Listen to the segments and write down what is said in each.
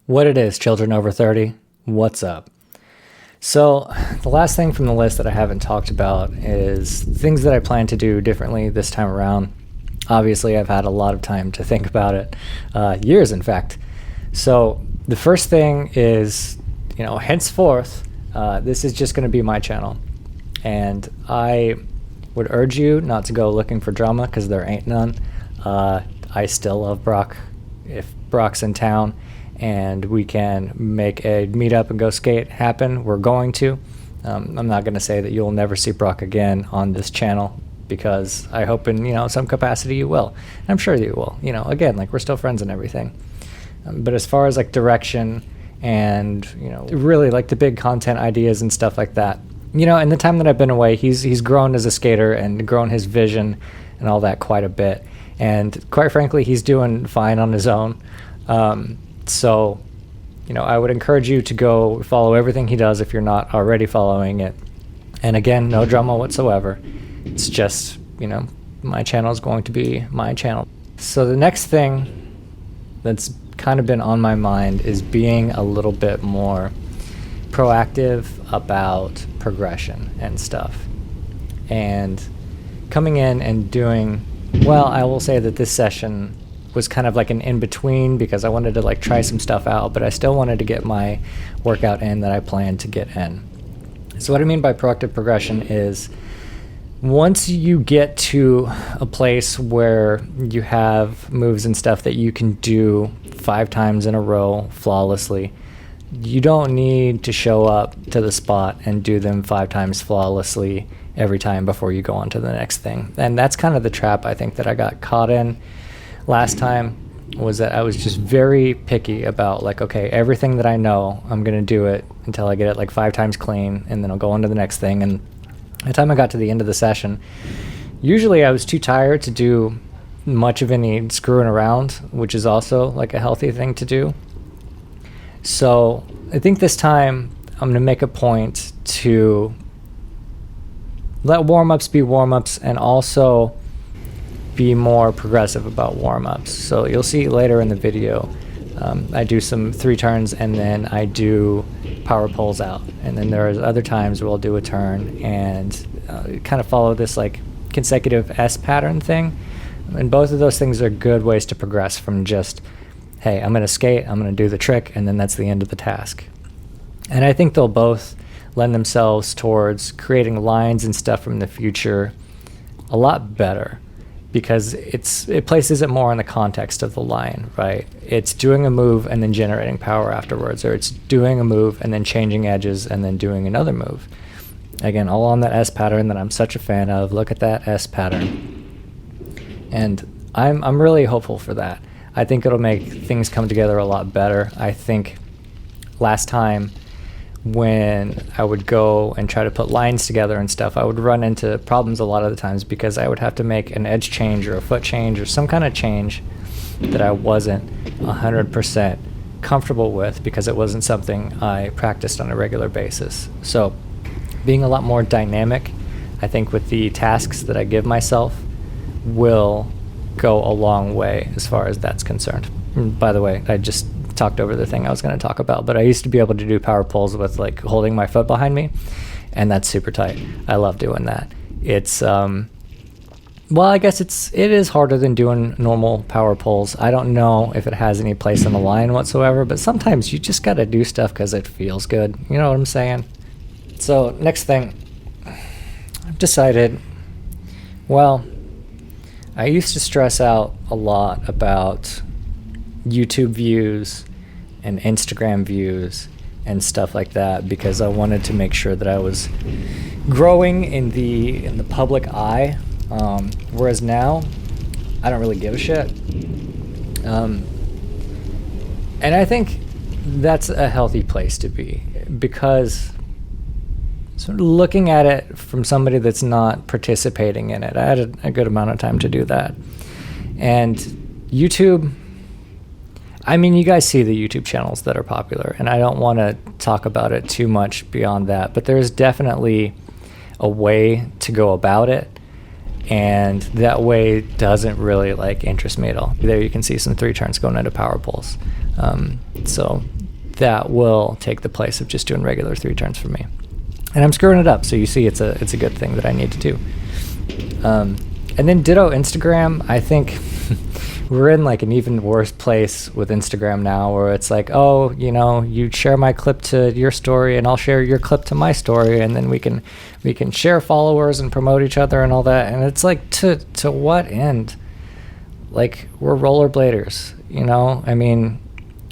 What it is, children over 30, what's up? So the last thing from the list that I haven't talked about is things that I plan to do differently this time around. Obviously, I've had a lot of time to think about it, years in fact. So the first thing is, henceforth, this is just going to be my channel. And I would urge you not to go looking for drama because there ain't none. I still love Brock. If Brock's in town and we can make a meetup and go skate happen, we're going to. I'm not going to say that you'll never see Brock again on this channel, because I hope in some capacity you will. And I'm sure you will. Again, we're still friends and everything. But as far as direction and really the big content ideas and stuff like that, in the time that I've been away, he's grown as a skater and grown his vision and all that quite a bit. And quite frankly, he's doing fine on his own. So, I would encourage you to go follow everything he does if you're not already following it. And again, no drama whatsoever. It's just, my channel is going to be my channel. So the next thing that's kind of been on my mind is being a little bit more proactive about progression and stuff. And coming in and doing, I will say that this session was kind of like an in-between, because I wanted to try some stuff out, but I still wanted to get my workout in that I planned to get in. So what I mean by proactive progression is, once you get to a place where you have moves and stuff that you can do 5 times in a row flawlessly, you don't need to show up to the spot and do them 5 times flawlessly every time before you go on to the next thing. And that's kind of the trap I think that I got caught in last time, was that I was just very picky about okay, everything that I know, I'm going to do it until I get it 5 times clean, and then I'll go on to the next thing. And by the time I got to the end of the session, usually I was too tired to do much of any screwing around, which is also a healthy thing to do. So I think this time I'm going to make a point to let warm-ups be warm-ups, and also be more progressive about warm-ups. So you'll see later in the video, I do some 3 turns and then I do power pulls out. And then there's other times where I'll do a turn and kind of follow this consecutive S pattern thing. And both of those things are good ways to progress from just, hey, I'm going to skate, I'm going to do the trick, and then that's the end of the task. And I think they'll both lend themselves towards creating lines and stuff from the future a lot better, because it places it more in the context of the line, right? It's doing a move and then generating power afterwards, or it's doing a move and then changing edges and then doing another move. Again, all on that S pattern that I'm such a fan of. Look at that S pattern. And I'm really hopeful for that. I think it'll make things come together a lot better. I think last time when I would go and try to put lines together and stuff, I would run into problems a lot of the times, because I would have to make an edge change or a foot change or some kind of change that I wasn't 100% comfortable with, because it wasn't something I practiced on a regular basis. So being a lot more dynamic, I think, with the tasks that I give myself will go a long way as far as that's concerned. And by the way, I just talked over the thing I was going to talk about, but I used to be able to do power pulls with holding my foot behind me, and that's super tight. I love doing that. It's I guess it is harder than doing normal power pulls. I don't know if it has any place in the line whatsoever, but sometimes you just got to do stuff because it feels good. You know what I'm saying? So next thing, I've decided, I used to stress out a lot about YouTube views and Instagram views and stuff like that, because I wanted to make sure that I was growing in the public eye, whereas now I don't really give a shit. And I think that's a healthy place to be, because sort of looking at it from somebody that's not participating in it, I had a good amount of time to do that. And YouTube, you guys see the YouTube channels that are popular, and I don't want to talk about it too much beyond that, but there's definitely a way to go about it, and that way doesn't really interest me at all. There you can see some 3 turns going into power pulls. So that will take the place of just doing regular 3 turns for me. And I'm screwing it up, so you see it's a good thing that I need to do. And then ditto Instagram. I think we're in like an even worse place with Instagram now, where it's like, oh, you share my clip to your story and I'll share your clip to my story, and then we can share followers and promote each other and all that. And it's like, to what end? Like, we're rollerbladers, I mean,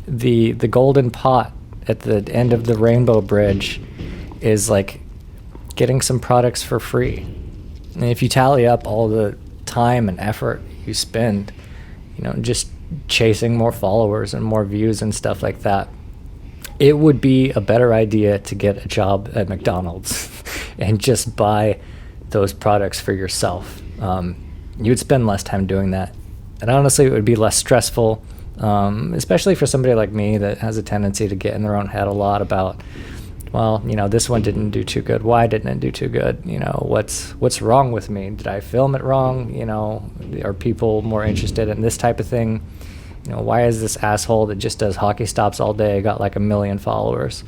the golden pot at the end of the rainbow bridge is like getting some products for free. And if you tally up all the time and effort you spend, just chasing more followers and more views and stuff like that, it would be a better idea to get a job at McDonald's and just buy those products for yourself. You would spend less time doing that. And honestly, it would be less stressful, especially for somebody like me that has a tendency to get in their own head a lot about, well, this one didn't do too good. Why didn't it do too good? What's wrong with me? Did I film it wrong? Are people more interested in this type of thing? Why is this asshole that just does hockey stops all day got like 1 million followers?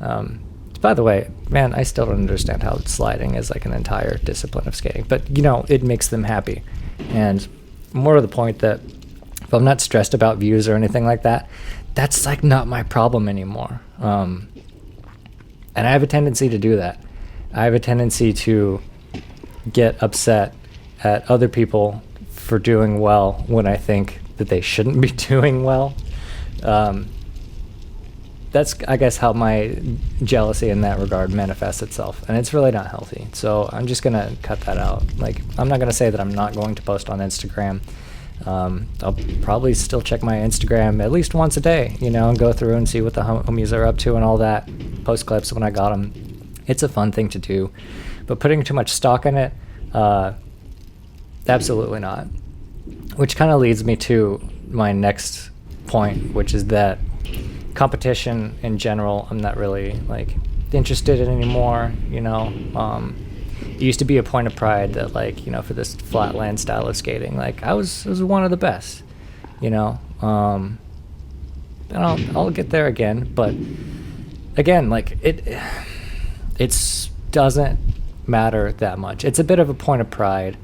By the way, man, I still don't understand how sliding is like an entire discipline of skating, but it makes them happy. And more to the point that if I'm not stressed about views or anything like that, that's like not my problem anymore. And I have a tendency to do that. I have a tendency to get upset at other people for doing well when I think that they shouldn't be doing well. That's, I guess, how my jealousy in that regard manifests itself. And it's really not healthy. So I'm just going to cut that out. Like, I'm not going to say that I'm not going to post on Instagram. I'll probably still check my Instagram at least once a day, and go through and see what the homies are up to and all that. Post clips when I got them. It's a fun thing to do. But putting too much stock in it, absolutely not. Which kind of leads me to my next point, which is that competition in general, I'm not really like interested in anymore. It used to be a point of pride that, like, for this flatland style of skating, like I was one of the best, and I'll get there again. But again, like it doesn't matter that much. It's a bit of a point of pride,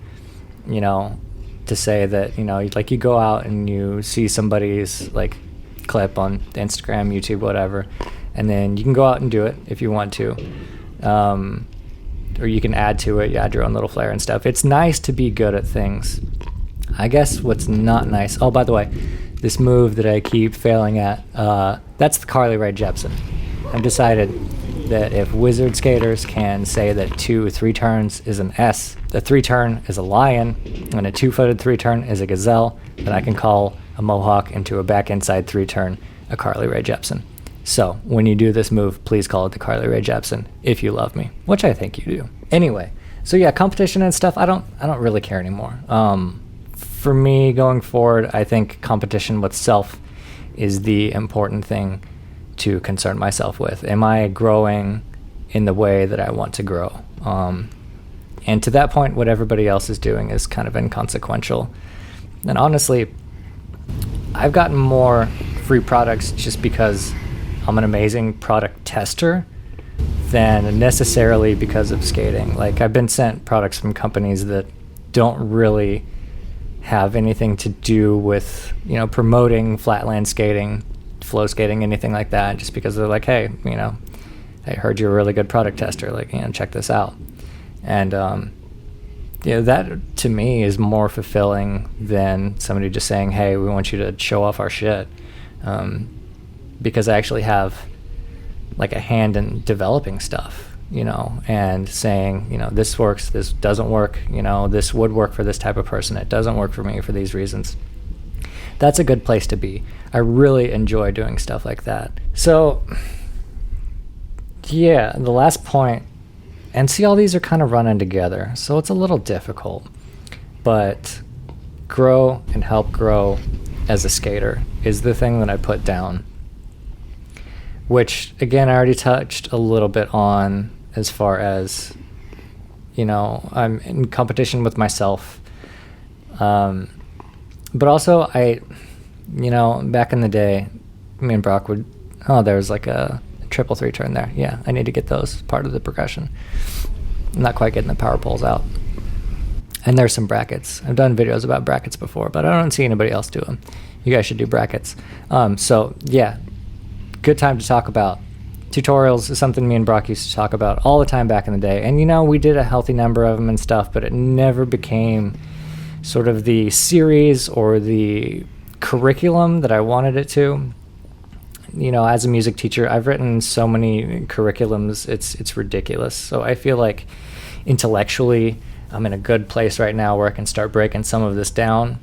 to say that, like you go out and you see somebody's like clip on Instagram, YouTube, whatever, and then you can go out and do it if you want to. Or you can add to it, you add your own little flair and stuff. It's nice to be good at things. I guess what's not nice, oh, by the way, this move that I keep failing at, that's the Ray Japson. I've decided that if wizard skaters can say that 2 3-turns is an S, a 3-turn is a lion, and a 2-footed 3-turn is a gazelle, then I can call a mohawk into a back inside 3-turn a Ray Japson. So when you do this move, please call it the Ray Japson if you love me, which I think you do. Anyway, so yeah, competition and stuff, I don't really care anymore. For me going forward, I think competition with self is the important thing to concern myself with. Am I growing in the way that I want to grow? And to that point, what everybody else is doing is kind of inconsequential. And honestly, I've gotten more free products just because I'm an amazing product tester than necessarily because of skating. Like, I've been sent products from companies that don't really have anything to do with, promoting flatland skating, flow skating, anything like that, just because they're like, hey, I heard you're a really good product tester, like, check this out. And that to me is more fulfilling than somebody just saying, hey, we want you to show off our shit. Because I actually have like a hand in developing stuff, and saying, this works, this doesn't work, this would work for this type of person, it doesn't work for me for these reasons. That's a good place to be. I really enjoy doing stuff like that. So yeah, the last point, and see, all these are kind of running together, so it's a little difficult, but grow and help grow as a skater is the thing that I put down, which again I already touched a little bit on, as far as I'm in competition with myself, but also I back in the day, me and Brock would Oh, there's like a triple 3 turn there. Yeah, I need to get those part of the progression. I'm not quite getting the power poles out. And there's some brackets. I've done videos about brackets before, but I don't see anybody else do them. You guys should do brackets. So yeah, good time to talk about tutorials. Is something me and Brock used to talk about all the time back in the day. And we did a healthy number of them and stuff, but it never became sort of the series or the curriculum that I wanted it to. As a music teacher, I've written so many curriculums, it's ridiculous. So I feel like intellectually, I'm in a good place right now where I can start breaking some of this down.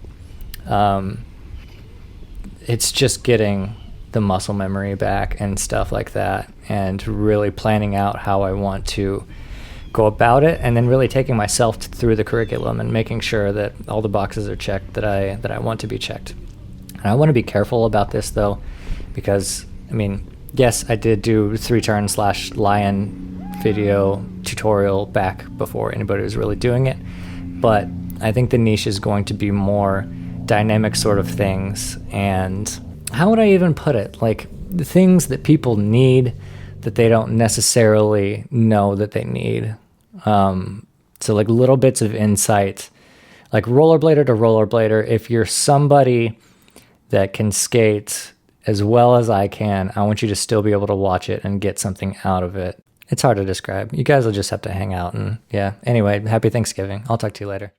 It's just getting the muscle memory back and stuff like that, and really planning out how I want to go about it, and then really taking myself through the curriculum and making sure that all the boxes are checked that I want to be checked. And I want to be careful about this though, because yes, I did do 3-turn / lion video tutorial back before anybody was really doing it, but I think the niche is going to be more dynamic sort of things. And how would I even put it? Like the things that people need that they don't necessarily know that they need. So like little bits of insight, like rollerblader to rollerblader. If you're somebody that can skate as well as I can, I want you to still be able to watch it and get something out of it. It's hard to describe. You guys will just have to hang out. And yeah, anyway, happy Thanksgiving. I'll talk to you later.